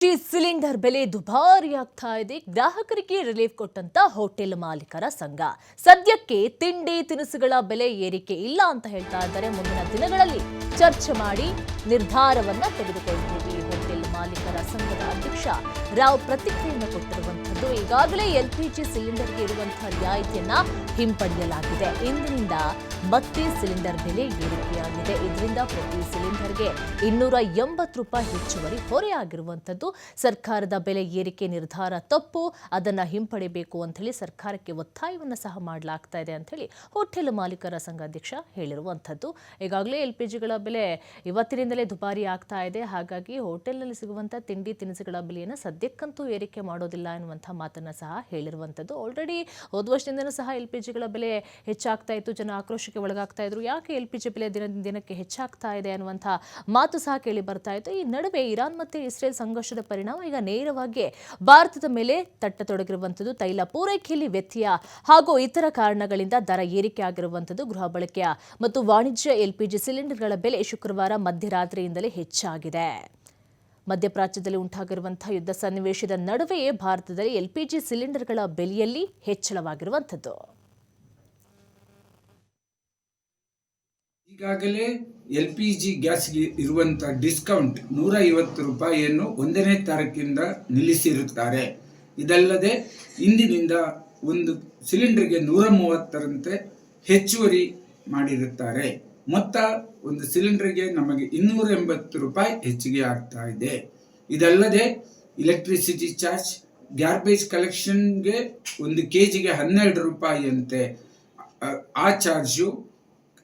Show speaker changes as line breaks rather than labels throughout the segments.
Cylinder ಬೆಲೆ ದುಬಾರಿ ಆಗ್ತಾ ಇದೆ. ಗ್ರಾಹಕರಿಗೆ ರಿಲೀಫ್ ಕೊಟ್ಟಂತ ಹೋಟೆಲ್ ಮಾಲೀಕರ ಸಂಘ ಸದ್ಯಕ್ಕೆ ತಿಂಡಿ ತಿನಿಸುಗಳ ಬೆಲೆ ಏರಿಕೆ ಇಲ್ಲ ಅಂತ ಹೇಳ್ತಾ ಇದ್ದಾರೆ. ಮುಂದಿನ ದಿನಗಳಲ್ಲಿ ಚರ್ಚೆ ಮಾಡಿ ನಿರ್ಧಾರವನ್ನ ತೆಗೆದುಕೊಳ್ತೀವಿ. ಹೋಟೆಲ್ ಮಾಲೀಕರ ಸಂಘದ ಅಧ್ಯಕ್ಷ ರಾವ್ ಪ್ರತಿಕ್ರಿಯೆಯನ್ನು ಕೊಟ್ಟಿರುವಂತದ್ದು. ಈಗಾಗಲೇ ಎಲ್ಪಿಜಿ ಸಿಲಿಂಡರ್ಗೆ ಇರುವಂತಹ ರಿಯಾಯಿತಿಯನ್ನ ಹಿಂಪಡೆಯಲಾಗಿದೆ. ಇಂದಿನಿಂದ ಮತ್ತೆ ಸಿಲಿಂಡರ್ ಬೆಲೆ ಏರಿಕೆಯಾಗಿದೆ. ಇದರಿಂದ ಪ್ರತಿ ಸಿಲಿಂಡರ್ಗೆ 280 ರೂಪಾಯಿ ಹೆಚ್ಚುವರಿ ಹೊರೆಯಾಗಿರುವಂತದ್ದು. ಸರ್ಕಾರದ ಬೆಲೆ ಏರಿಕೆ ನಿರ್ಧಾರ ತಪ್ಪು, ಅದನ್ನ ಹಿಂಪಡೆಯಬೇಕು ಅಂತ ಹೇಳಿ ಸರ್ಕಾರಕ್ಕೆ ಒತ್ತಾಯವನ್ನು ಸಹ ಮಾಡಲಾಗ್ತಾ ಇದೆ ಅಂತ ಹೇಳಿ ಹೋಟೆಲ್ ಮಾಲೀಕರ ಸಂಘ ಅಧ್ಯಕ್ಷ ಹೇಳಿರುವಂತದ್ದು. ಈಗಾಗಲೇ ಎಲ್ಪಿಜಿಗಳ ಬೆಲೆ ಇವತ್ತಿನಿಂದಲೇ ದುಬಾರಿ ಆಗ್ತಾ ಇದೆ. ಹಾಗಾಗಿ ಹೋಟೆಲ್ನಲ್ಲಿ ಸಿಗುವಂತಹ ತಿಂಡಿ ತಿನಿಸುಗಳ ಬೆಲೆಯನ್ನು ಸದ್ಯಕ್ಕಂತೂ ಏರಿಕೆ ಮಾಡೋದಿಲ್ಲ ಎನ್ನುವಂತಹ ಮಾತನ್ನ ಸಹ ಹೇಳಿರುವಂತದ್ದು. ಆಲ್ರೆಡಿ ಹೋದ ವರ್ಷದಿಂದಲೂ ಸಹ ಎಲ್ಪಿಜಿಗಳ ಬೆಲೆ ಹೆಚ್ಚಾಗ್ತಾ ಇತ್ತು. ಜನ ಆಕ್ರೋಶಕ್ಕೆ ಒಳಗಾಗ್ತಾ ಇದ್ರು. ಯಾಕೆ ಎಲ್ಪಿಜಿ ಬೆಲೆ ದಿನದಿಂದ ದಿನಕ್ಕೆ ಹೆಚ್ಚಾಗ್ತಾ ಇದೆ ಅನ್ನುವಂತಹ ಮಾತು ಸಹ ಕೇಳಿ ಬರ್ತಾ ಇತ್ತು. ಈ ನಡುವೆ ಇರಾನ್ ಮತ್ತು ಇಸ್ರೇಲ್ ಸಂಘರ್ಷದ ಪರಿಣಾಮ ಈಗ ನೇರವಾಗಿ ಭಾರತದ ಮೇಲೆ ತಟ್ಟತೊಡಗಿರುವಂಥದ್ದು. ತೈಲ ಪೂರೈಕೆಯಲ್ಲಿ ವ್ಯತ್ಯಯ ಹಾಗೂ ಇತರ ಕಾರಣಗಳಿಂದ ದರ ಏರಿಕೆ ಆಗಿರುವಂಥದ್ದು. ಗೃಹ ಬಳಕೆಯ ಮತ್ತು ವಾಣಿಜ್ಯ ಎಲ್ಪಿಜಿ ಸಿಲಿಂಡರ್ಗಳ ಬೆಲೆ ಶುಕ್ರವಾರ ಮಧ್ಯರಾತ್ರಿಯಿಂದಲೇ ಹೆಚ್ಚಾಗಿದೆ. ಮಧ್ಯಪ್ರಾಚ್ಯದಲ್ಲಿ ಉಂಟಾಗಿರುವಂತಹ ಯುದ್ಧ ಸನ್ನಿವೇಶದ ನಡುವೆಯೇ ಭಾರತದಲ್ಲಿ ಎಲ್ಪಿಜಿ ಸಿಲಿಂಡರ್ಗಳ ಬೆಲೆಯಲ್ಲಿ ಹೆಚ್ಚಳವಾಗಿರುವಂಥದ್ದು.
ಈಗಾಗಲೇ ಎಲ್ಪಿಜಿ ಗ್ಯಾಸ್ಗೆ ಇರುವಂತಹ ಡಿಸ್ಕೌಂಟ್ 150 ರೂಪಾಯಿಯನ್ನು 1ನೇ ತಾರೀಕಿಂದ ನಿಲ್ಲಿಸಿರುತ್ತಾರೆ. ಇದಲ್ಲದೆ ಇಂದಿನಿಂದ ಒಂದು ಸಿಲಿಂಡರ್ಗೆ 130ರಂತೆ ಹೆಚ್ಚುವರಿ ಮಾಡಿರುತ್ತಾರೆ. ಮೊತ್ತ ಒಂದು ಸಿಲಿಂಡರ್ಗೆ ನಮಗೆ 280 ರೂಪಾಯಿ ಹೆಚ್ಚಿಗೆ ಆಗ್ತಾ ಇದೆ. ಇದಲ್ಲದೆ ಎಲೆಕ್ಟ್ರಿಸಿಟಿ ಚಾರ್ಜ್, ಗ್ಯಾರ್ಬೇಜ್ ಕಲೆಕ್ಷನ್ಗೆ 1 ಕೆಜಿಗೆ 12 ರೂಪಾಯಿಯಂತೆ ಆ ಚಾರ್ಜು,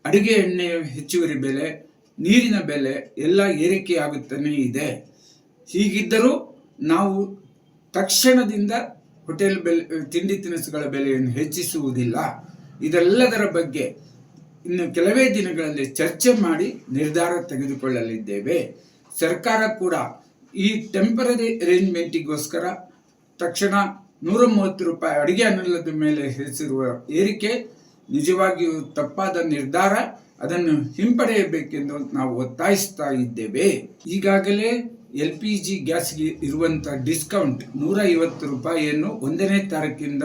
ಅಡುಗೆ ಎಣ್ಣೆಯ ಹೆಚ್ಚುವರಿ ಬೆಲೆ, ನೀರಿನ ಬೆಲೆ ಎಲ್ಲ ಏರಿಕೆಯಾಗುತ್ತಾನೇ ಇದೆ. ಹೀಗಿದ್ದರೂ ನಾವು ತಕ್ಷಣದಿಂದ ಹೋಟೆಲ್ ಬೆಲೆ, ತಿಂಡಿ ತಿನಿಸುಗಳ ಬೆಲೆಯನ್ನು ಹೆಚ್ಚಿಸುವುದಿಲ್ಲ. ಇದೆಲ್ಲದರ ಬಗ್ಗೆ ಇನ್ನು ಕೆಲವೇ ದಿನಗಳಲ್ಲಿ ಚರ್ಚೆ ಮಾಡಿ ನಿರ್ಧಾರ ತೆಗೆದುಕೊಳ್ಳಲಿದ್ದೇವೆ. ಸರ್ಕಾರ ಕೂಡ ಈ ಟೆಂಪರರಿ ಅರೇಂಜ್ಮೆಂಟಿಗೋಸ್ಕರ ತಕ್ಷಣ 130 ರೂಪಾಯಿ ಅಡುಗೆ ಅನಿಲದ ಮೇಲೆ ಹೆಚ್ಚಿರುವ ಏರಿಕೆ ನಿಜವಾಗಿಯೂ ತಪ್ಪಾದ ನಿರ್ಧಾರ. ಅದನ್ನು ಹಿಂಪಡೆಯಬೇಕೆಂದು ನಾವು ಒತ್ತಾಯಿಸ್ತಾ ಇದ್ದೇವೆ. ಈಗಾಗಲೇ ಎಲ್ಪಿಜಿ ಗ್ಯಾಸ್ಗೆ ಇರುವಂತಹ ಡಿಸ್ಕೌಂಟ್ 150 ರೂಪಾಯಿಯನ್ನು 1ನೇ ತಾರೀಕಿಂದ